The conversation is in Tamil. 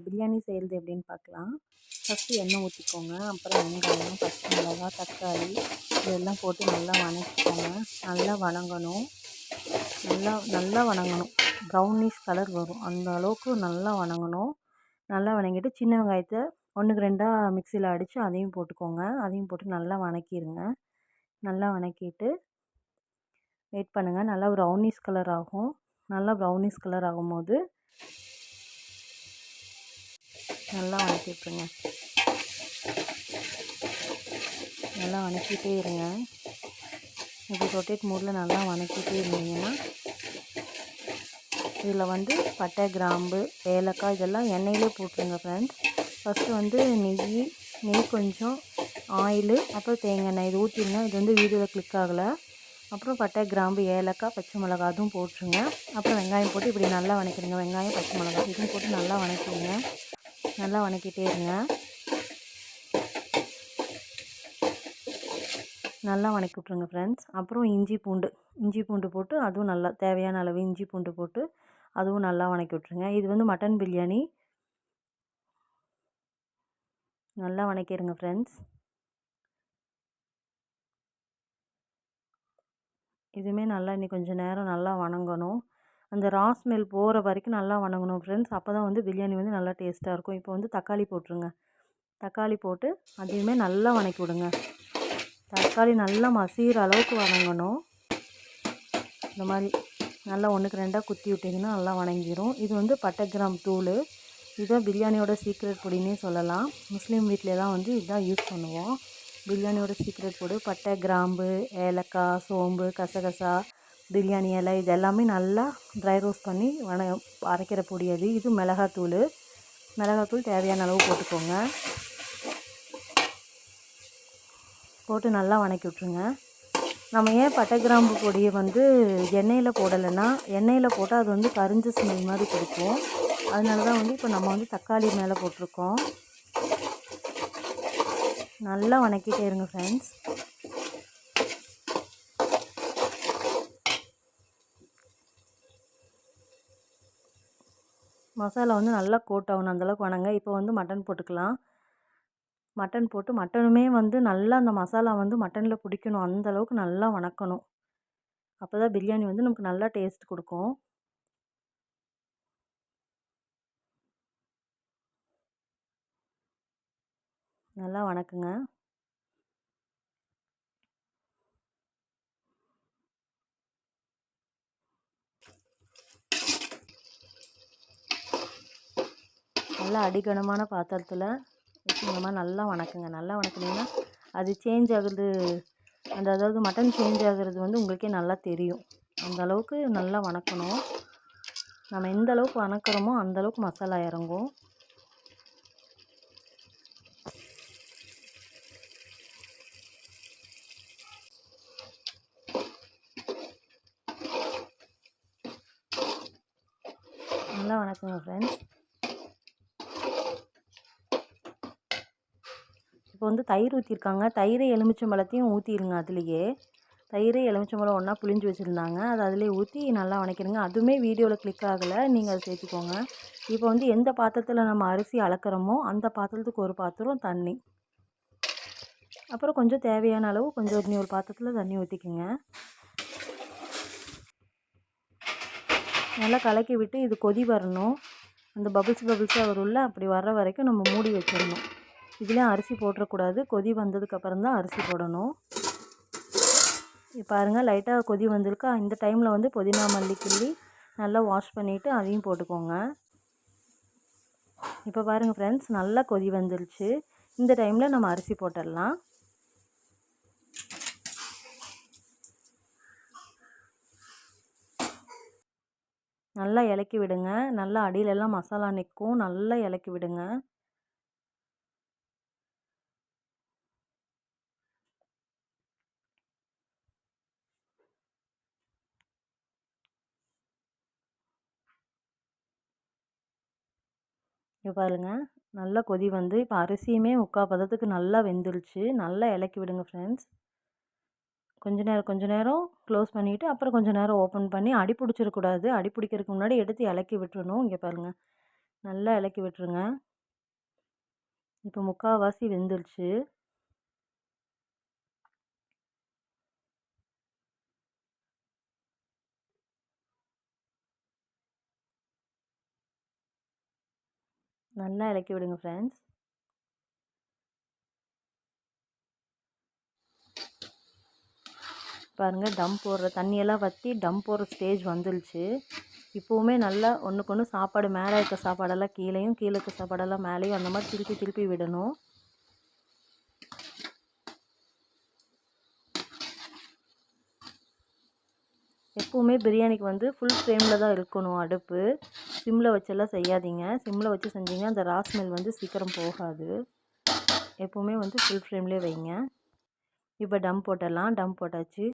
பிரியாணி செய்கிறது எப்படின்னு பார்க்கலாம். ஃபஸ்ட்டு எண்ணெய் ஊற்றிக்கோங்க. அப்புறம் வெங்காயம், பச்சை மிளகாய், தக்காளி இதெல்லாம் போட்டு நல்லா வதக்கிக்கோங்க. நல்லா வதங்கணும். நல்லா வதங்கணும். ப்ரௌனிஷ் கலர் வரும். அந்த அளவுக்கு நல்லா வதங்கணும். நல்லா வதங்கிட்டு சின்ன வெங்காயத்தை 1க்கு 2ஆக மிக்சியில் அடித்து அதையும் போட்டுக்கோங்க. அதையும் போட்டு நல்லா வதக்கிடுங்க. நல்லா வதக்கிட்டு வெயிட் பண்ணுங்கள். நல்லா ப்ரௌனிஷ் கலர் ஆகும். நல்லா ப்ரௌனிஷ் கலர் ஆகும்போது நல்லா வதக்கி விட்டுருங்க. நல்லா வதக்கிட்டே இருங்க. இப்படி ரொட்டேட் மோடில் நல்லா வதக்கிட்டே இருந்தீங்கன்னா இதில் பட்டை, கிராம்பு, ஏலக்காய் இதெல்லாம் எண்ணெயிலே போட்டுருங்க ஃப்ரெண்ட்ஸ். ஃபஸ்ட்டு நெய் கொஞ்சம், ஆயிலு, அப்புறம் தேங்காய் எண்ணெய் இது ஊற்றிடுங்க. இது வீடியோவில் கிளிக் ஆகலை. அப்புறம் பட்டை, கிராம்பு, ஏலக்காய், பச்சை மிளகாய் அதுவும் போட்டுருங்க. அப்புறம் வெங்காயம் போட்டு இப்படி நல்லா வதக்கிடுங்க. வெங்காயம், பச்சை மிளகாய் இதுவும் போட்டு நல்லா வதக்கிடுங்க. நல்லா வதக்கிட்டே இருங்க. நல்லா வதக்கி விட்ருங்க ஃப்ரெண்ட்ஸ். அப்புறம் இஞ்சி பூண்டு போட்டு அதுவும் நல்லா தேவையான அளவு இஞ்சி பூண்டு போட்டு அதுவும் நல்லா வதக்கி விட்ருங்க. இது மட்டன் பிரியாணி. நல்லா வதக்கிடுங்க ஃப்ரெண்ட்ஸ். இதுவுமே நல்லா இன்னும் கொஞ்சம் நேரம் நல்லா வதங்கணும். அந்த ரா ஸ்மெல் போகிற வரைக்கும் நல்லா வதங்கணும் ஃப்ரெண்ட்ஸ். அப்போ தான் பிரியாணி நல்லா டேஸ்ட்டாக இருக்கும். இப்போ தக்காளி போட்டுருங்க. தக்காளி போட்டு அதையுமே நல்லா வதக்கி விடுங்க. தக்காளி நல்லா மசிகிற அளவுக்கு வதங்கணும். இந்த மாதிரி நல்லா 1க்கு 2ஆக குத்தி விட்டிங்கன்னா நல்லா வதங்கிடும். இது பட்டை, கிராம்பு தூள். இதுதான் பிரியாணியோட சீக்ரெட் பொடினே சொல்லலாம். முஸ்லீம் வீட்டிலலாம் இதுதான் யூஸ் பண்ணுவோம். பிரியாணியோட சீக்ரெட் பொடி பட்டை, கிராம்பு, ஏலக்காய், சோம்பு, கசகசா, பிரியாணி இலை இது எல்லாமே நல்லா ட்ரை ரோஸ்ட் பண்ணி அரைக்கிற பொடி அது. இது மிளகாத்தூள் தேவையான அளவு போட்டுக்கோங்க. போட்டு நல்லா வதக்கி விட்ருங்க. நம்ம ஏன் பட்டை, கிராம்பு பொடியை எண்ணெயில் போடலைன்னா, எண்ணெயில் போட்டால் அது கரிஞ்ச ஸ்மெல் மாதிரி கொடுக்கும். அதனால தான் இப்போ நம்ம தக்காளி மேலே போட்டிருக்கோம். நல்லா வதக்கிட்டே இருங்க ஃப்ரெண்ட்ஸ். மசாலா நல்லா கோட் ஆகணும். அந்தளவுக்கு வதங்க. இப்போ மட்டன் போட்டுக்கலாம். மட்டன் போட்டு மட்டனுமே நல்லா அந்த மசாலா மட்டனில் பிடிக்கணும். அந்தளவுக்கு நல்லா வதக்கணும். அப்போ தான் பிரியாணி நமக்கு நல்லா டேஸ்ட் கொடுக்கும். நல்லா வதக்குங்க. நல்லா அடிகனமான பாத்திரத்தில் வச்சு இந்த மாதிரி நல்லா வதக்குங்க. நல்லா வதக்குனீங்கன்னா அது சேஞ்ச் ஆகுறது அதாவது மட்டன் சேஞ்ச் ஆகுறது உங்களுக்கே நல்லா தெரியும். அந்த அளவுக்கு நல்லா வதக்கணும். நம்ம எந்த அளவுக்கு வதக்குறோமோ அந்தளவுக்கு மசாலா இறங்கும். நல்லா வதக்குங்க ஃப்ரெண்ட்ஸ். இப்போ தயிர் ஊற்றிருக்காங்க. தயிர் எலுமிச்சம்பழத்தையும் ஊற்றிடுங்க. அதுலேயே தயிர் எலுமிச்சம்பழம் ஒன்றா புளிஞ்சு வச்சுருந்தாங்க. அது அதிலே ஊற்றி நல்லா வதக்கிடுங்க. அதுவுமே வீடியோவில் கிளிக் ஆகலை. நீங்கள் அதை சேர்த்துக்கோங்க. இப்போ எந்த பாத்திரத்தில் நம்ம அரிசி அளக்குறோமோ அந்த பாத்திரத்துக்கு ஒரு பாத்திரம் தண்ணி, அப்புறம் கொஞ்சம் தேவையான அளவு கொஞ்சம் இன்னொரு பாத்திரத்தில் தண்ணி ஊற்றிக்குங்க. நல்லா கலக்கி விட்டு இது கொதி வரணும். அந்த பபிள்ஸாக வரும்ல, அப்படி வர்ற வரைக்கும் நம்ம மூடி வச்சிடணும். இதுலேயும் அரிசி போட்டுறக்கூடாது. கொதி வந்ததுக்கப்புறம் தான் அரிசி போடணும். பாருங்கள் லைட்டாக கொதி வந்திருக்கா. இந்த டைமில் புதினா மல்லி கிள்ளி நல்லா வாஷ் பண்ணிவிட்டு அதையும் போட்டுக்கோங்க. இப்போ பாருங்கள் ஃப்ரெண்ட்ஸ் நல்லா கொதி வந்துருச்சு. இந்த டைமில் நம்ம அரிசி போட்டுடலாம். நல்லா இலக்கி விடுங்க. நல்லா அடியிலெல்லாம் மசாலா நிற்கும். நல்லா இலக்கி விடுங்க. இப்போ பாருங்கள் நல்லா கொதி இப்போ அரிசியுமே 3/4 பதத்துக்கு நல்லா வெந்துருச்சு. நல்லா இலக்கி விடுங்க ஃப்ரெண்ட்ஸ். கொஞ்ச நேரம் க்ளோஸ் பண்ணிவிட்டு அப்புறம் கொஞ்சம் நேரம் ஓப்பன் பண்ணி அடி பிடிச்சிடக்கூடாது. அடி பிடிக்கிறதுக்கு முன்னாடி எடுத்து இலக்கி விட்டுறணும். இங்கே பாருங்கள் நல்லா இலக்கி விட்டுருங்க. இப்போ முக்கால்வாசி வெந்துருச்சு. நல்லா இலக்கி விடுங்க ஃப்ரெண்ட்ஸ். பாருங்கள், டம் போடுற தண்ணியெல்லாம் வற்றி டம் போடுற ஸ்டேஜ் வந்துருச்சு. இப்போவுமே நல்லா ஒன்றுக்கு ஒன்று சாப்பாடு மேலே இருக்க சாப்பாடெல்லாம் கீழேயும், கீழே இருக்க சாப்பாடெல்லாம் மேலேயும் அந்த மாதிரி திருப்பி திருப்பி விடணும். எப்போவுமே பிரியாணிக்கு வந்து ஃபுல் ஃப்ளேமில் தான் இருக்கணும் அடுப்பு. சிம்மில் வச்செல்லாம் செய்யாதீங்க. சிம்மில் வச்சு செஞ்சீங்கன்னா அந்த ரா ஸ்மெல் வந்து சீக்கிரம் போகாது. எப்போவுமே வந்து ஃபுல் ஃப்ளேம்லேயே வைங்க. இப்போ டம் போட்டுடலாம். டம் போட்டாச்சு.